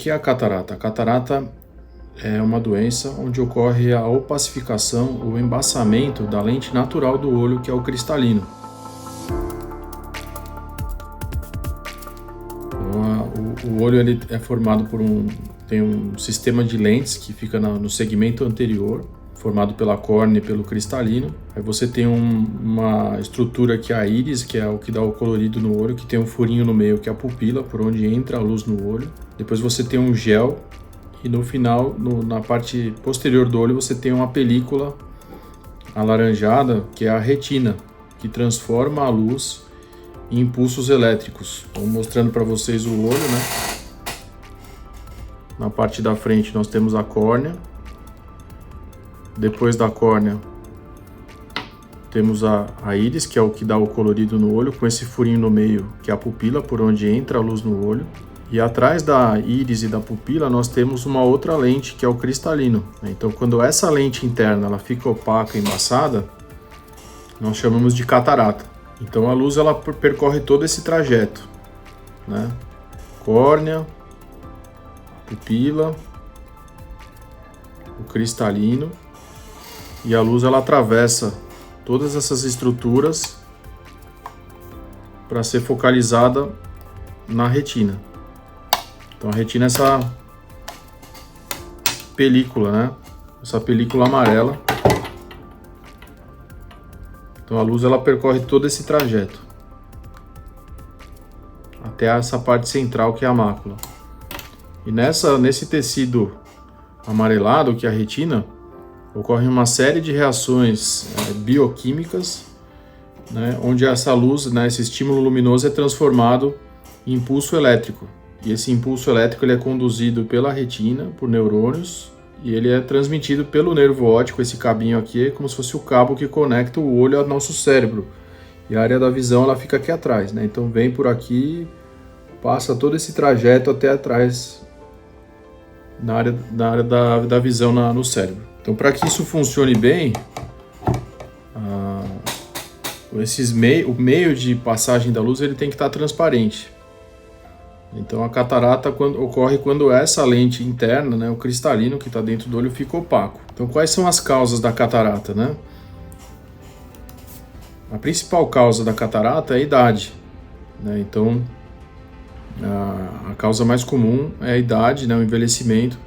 que é a catarata? A catarata é uma doença onde ocorre a opacificação, o embaçamento da lente natural do olho, que é o cristalino. Então, o olho ele é formado tem um sistema de lentes que fica no segmento anterior, formado pela córnea e pelo cristalino. Aí você tem uma estrutura que é a íris, que é o que dá o colorido no olho, que tem um furinho no meio, que é a pupila, por onde entra a luz no olho. Depois você tem um gel e no final, na parte posterior do olho, você tem uma película alaranjada, que é a retina, que transforma a luz em impulsos elétricos. Estou mostrando para vocês o olho, né? Na parte da frente nós temos a córnea. Depois da córnea temos a íris, que é o que dá o colorido no olho, com esse furinho no meio, que é a pupila, por onde entra a luz no olho. E atrás da íris e da pupila nós temos uma outra lente, que é o cristalino. Então, quando essa lente interna ela fica opaca, embaçada, nós chamamos de catarata. Então, a luz ela percorre todo esse trajeto, né? Córnea, pupila, o cristalino, e a luz ela atravessa todas essas estruturas para ser focalizada na retina. Então a retina é essa película, né? Essa película amarela. Então a luz ela percorre todo esse trajeto até essa parte central, que é a mácula. E nesse tecido amarelado, que é a retina, ocorre uma série de reações bioquímicas, né, onde essa luz, né, esse estímulo luminoso é transformado em impulso elétrico. E esse impulso elétrico ele é conduzido pela retina, por neurônios, e ele é transmitido pelo nervo óptico. Esse cabinho aqui é como se fosse o cabo que conecta o olho ao nosso cérebro. E a área da visão ela fica aqui atrás, né? Então vem por aqui, passa todo esse trajeto até atrás, na área da visão no cérebro. Então, para que isso funcione bem, o meio de passagem da luz ele tem que estar transparente. Então, a catarata ocorre quando essa lente interna, né, o cristalino que está dentro do olho, fica opaco. Então, quais são as causas da catarata, né? A principal causa da catarata é a idade, né? Então, a causa mais comum é a idade, né, o envelhecimento.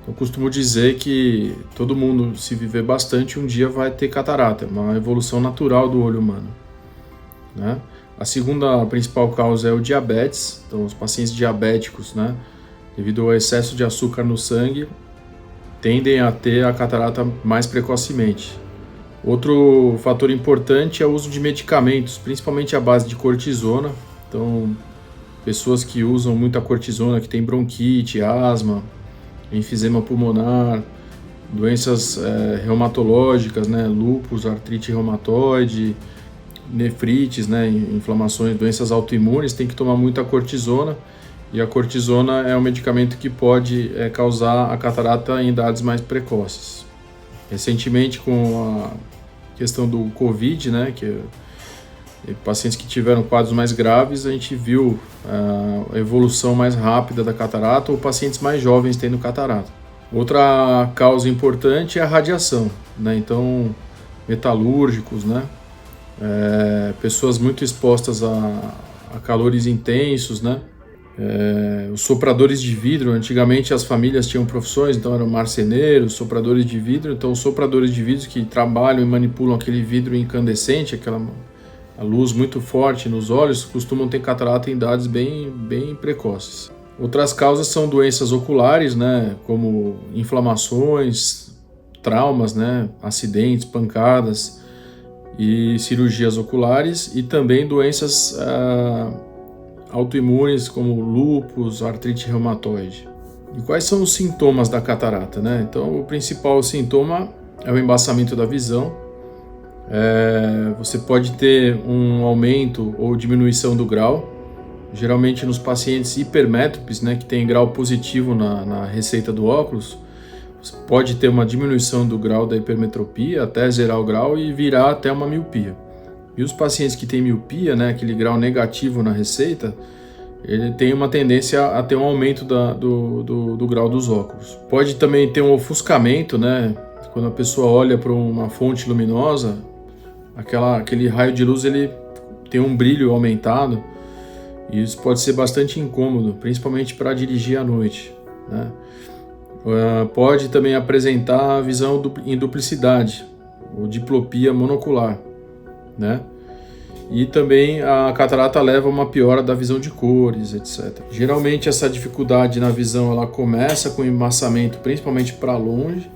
Eu costumo dizer que todo mundo, se viver bastante, um dia vai ter catarata. É uma evolução natural do olho humano, né? A segunda principal causa é o diabetes. Então, os pacientes diabéticos, né, devido ao excesso de açúcar no sangue, tendem a ter a catarata mais precocemente. Outro fator importante é o uso de medicamentos, principalmente à base de cortisona. Então, pessoas que usam muita cortisona, que têm bronquite, asma, enfisema pulmonar, doenças reumatológicas, né, lúpus, artrite reumatoide, nefrites, né, inflamações, doenças autoimunes, tem que tomar muita cortisona. E a cortisona é um medicamento que pode causar a catarata em idades mais precoces. Recentemente, com a questão do Covid, né, que pacientes que tiveram quadros mais graves, a gente viu a evolução mais rápida da catarata, ou pacientes mais jovens tendo catarata. Outra causa importante é a radiação, né? Então, metalúrgicos, né? Pessoas muito expostas a calores intensos, né? Os sopradores de vidro, antigamente as famílias tinham profissões, então eram marceneiros, sopradores de vidro. Então, os sopradores de vidro que trabalham e manipulam aquele vidro incandescente, a luz muito forte nos olhos, costumam ter catarata em idades bem precoces. Outras causas são doenças oculares, né, como inflamações, traumas, né, acidentes, pancadas e cirurgias oculares, e também doenças autoimunes como lúpus, artrite reumatoide. E quais são os sintomas da catarata, né? Então, o principal sintoma é o embaçamento da visão. Você pode ter um aumento ou diminuição do grau, geralmente nos pacientes hipermétropes, né, que tem grau positivo na receita do óculos. Você pode ter uma diminuição do grau da hipermetropia até zerar o grau e virar até uma miopia. E os pacientes que têm miopia, né, aquele grau negativo na receita, ele tem uma tendência a ter um aumento do grau dos óculos. Pode também ter um ofuscamento, né? Quando a pessoa olha para uma fonte luminosa, aquele raio de luz ele tem um brilho aumentado, e isso pode ser bastante incômodo, principalmente para dirigir à noite, né? Pode também apresentar visão em duplicidade, ou diplopia monocular, né? E também a catarata leva a uma piora da visão de cores, etc. Geralmente essa dificuldade na visão ela começa com embaçamento, principalmente para longe,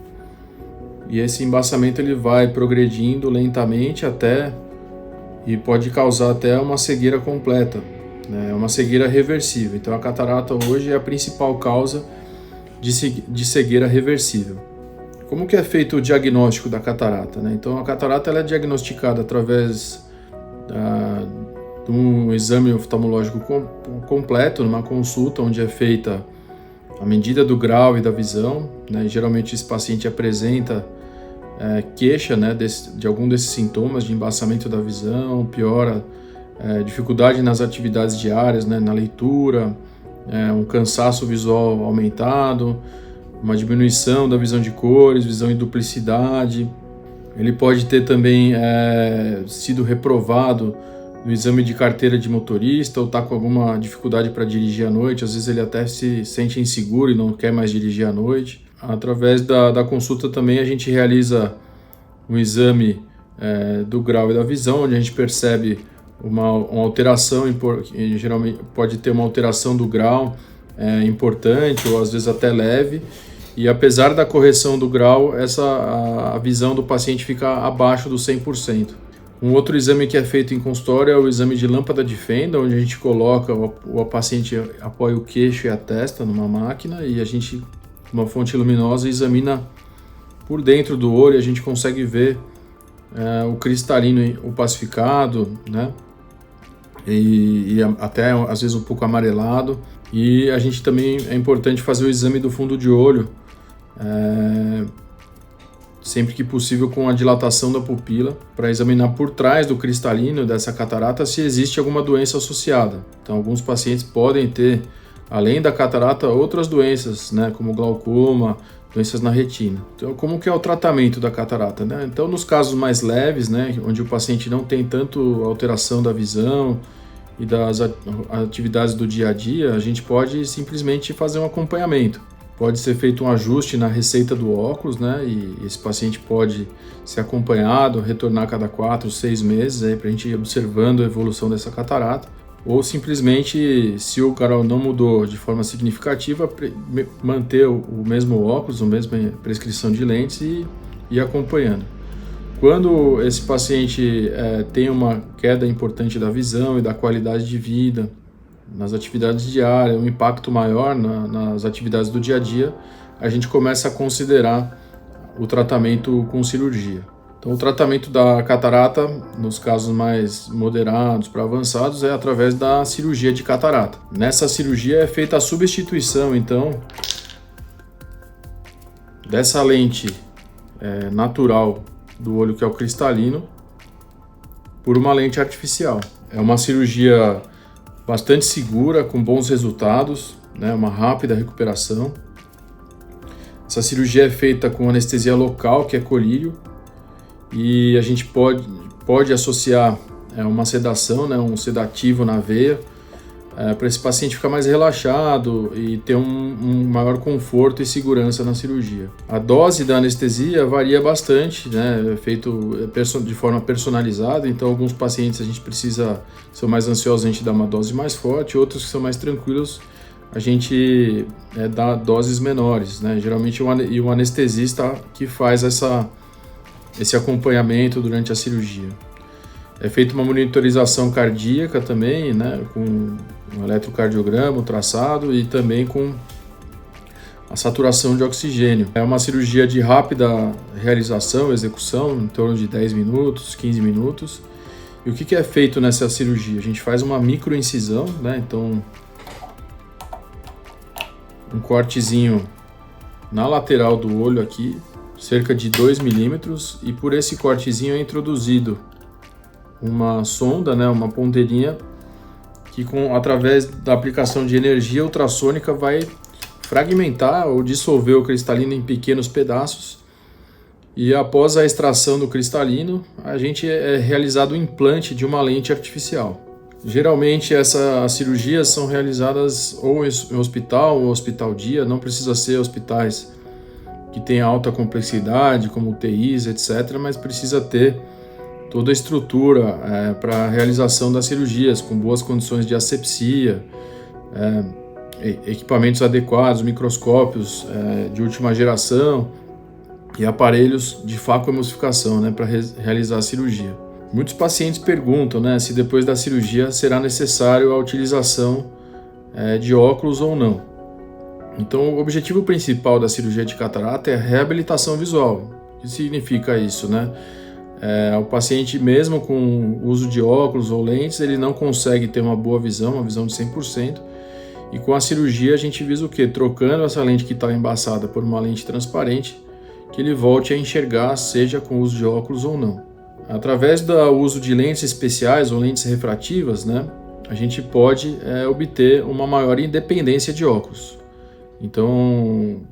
e esse embaçamento ele vai progredindo lentamente e pode causar até uma cegueira completa, né? Uma cegueira reversível. Então a catarata hoje é a principal causa de cegueira reversível. Como que é feito o diagnóstico da catarata, né? Então a catarata ela é diagnosticada através de um exame oftalmológico completo, numa consulta onde é feita a medida do grau e da visão, né? Geralmente esse paciente apresenta queixa, né, de algum desses sintomas de embaçamento da visão, piora, dificuldade nas atividades diárias, né, na leitura, um cansaço visual aumentado, uma diminuição da visão de cores, visão em duplicidade. Ele pode ter também sido reprovado no exame de carteira de motorista ou está com alguma dificuldade para dirigir à noite. Às vezes ele até se sente inseguro e não quer mais dirigir à noite. Através da consulta também a gente realiza um exame do grau e da visão, onde a gente percebe uma alteração, geralmente pode ter uma alteração do grau importante ou às vezes até leve. E apesar da correção do grau, a visão do paciente fica abaixo do 100%. Um outro exame que é feito em consultório é o exame de lâmpada de fenda, onde a gente coloca, o paciente apoia o queixo e a testa numa máquina e a gente, uma fonte luminosa, examina por dentro do olho e a gente consegue ver o cristalino opacificado, né? E até às vezes um pouco amarelado. E a gente também é importante fazer o exame do fundo de olho, sempre que possível com a dilatação da pupila, para examinar por trás do cristalino dessa catarata se existe alguma doença associada. Então alguns pacientes podem ter, além da catarata, outras doenças, né, como glaucoma, doenças na retina. Então como que é o tratamento da catarata, né? Então nos casos mais leves, né, onde o paciente não tem tanto alteração da visão e das atividades do dia a dia, a gente pode simplesmente fazer um acompanhamento. Pode ser feito um ajuste na receita do óculos, né? E esse paciente pode ser acompanhado, retornar a cada 4, 6 meses, para a gente ir observando a evolução dessa catarata. Ou simplesmente, se o grau não mudou de forma significativa, manter o mesmo óculos, a mesma prescrição de lentes e ir acompanhando. Quando esse paciente tem uma queda importante da visão e da qualidade de vida, nas atividades diárias, um impacto maior nas atividades do dia a dia, a gente começa a considerar o tratamento com cirurgia. Então, o tratamento da catarata, nos casos mais moderados para avançados, é através da cirurgia de catarata. Nessa cirurgia é feita a substituição, então, dessa lente natural do olho, que é o cristalino, por uma lente artificial. É uma cirurgia bastante segura, com bons resultados, né, uma rápida recuperação. Essa cirurgia é feita com anestesia local, que é colírio, e a gente pode associar uma sedação, né, um sedativo na veia, para esse paciente ficar mais relaxado e ter um maior conforto e segurança na cirurgia. A dose da anestesia varia bastante, né, é feito de forma personalizada, então alguns pacientes a gente precisa, são mais ansiosos, a gente dá uma dose mais forte, outros que são mais tranquilos, a gente dá doses menores, né, geralmente o anestesista que faz esse acompanhamento durante a cirurgia. É feita uma monitorização cardíaca também, né, com um eletrocardiograma, um traçado e também com a saturação de oxigênio. É uma cirurgia de rápida realização, execução, em torno de 10 minutos, 15 minutos. E o que é feito nessa cirurgia? A gente faz uma microincisão, né, então um cortezinho na lateral do olho aqui, cerca de 2 milímetros, e por esse cortezinho é introduzido uma sonda, né, uma ponteirinha que através da aplicação de energia ultrassônica vai fragmentar ou dissolver o cristalino em pequenos pedaços, e após a extração do cristalino, a gente é realizado o implante de uma lente artificial. Geralmente essas cirurgias são realizadas ou em hospital ou hospital-dia, não precisa ser hospitais que têm alta complexidade, como UTIs, etc., mas precisa ter toda a estrutura para a realização das cirurgias, com boas condições de asepsia, equipamentos adequados, microscópios de última geração e aparelhos de facoemulsificação, para realizar a cirurgia. Muitos pacientes perguntam, se depois da cirurgia será necessário a utilização de óculos ou não. Então, o objetivo principal da cirurgia de catarata é a reabilitação visual. O que significa isso, o paciente, mesmo com o uso de óculos ou lentes, ele não consegue ter uma boa visão, uma visão de 100%. E com a cirurgia a gente visa o quê? Trocando essa lente que está embaçada por uma lente transparente, que ele volte a enxergar, seja com o uso de óculos ou não. Através do uso de lentes especiais ou lentes refrativas, a gente pode obter uma maior independência de óculos. Então,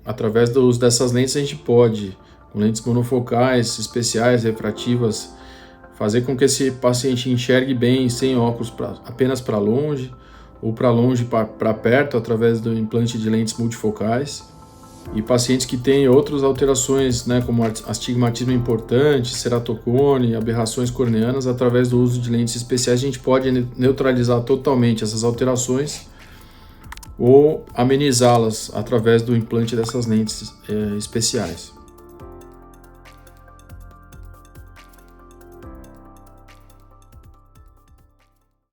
através do uso dessas lentes, a gente pode, com lentes monofocais, especiais, refrativas, fazer com que esse paciente enxergue bem sem óculos apenas para longe, ou para longe para perto, através do implante de lentes multifocais. E pacientes que têm outras alterações, como astigmatismo importante, ceratocone, aberrações corneanas, através do uso de lentes especiais, a gente pode neutralizar totalmente essas alterações ou amenizá-las através do implante dessas lentes especiais.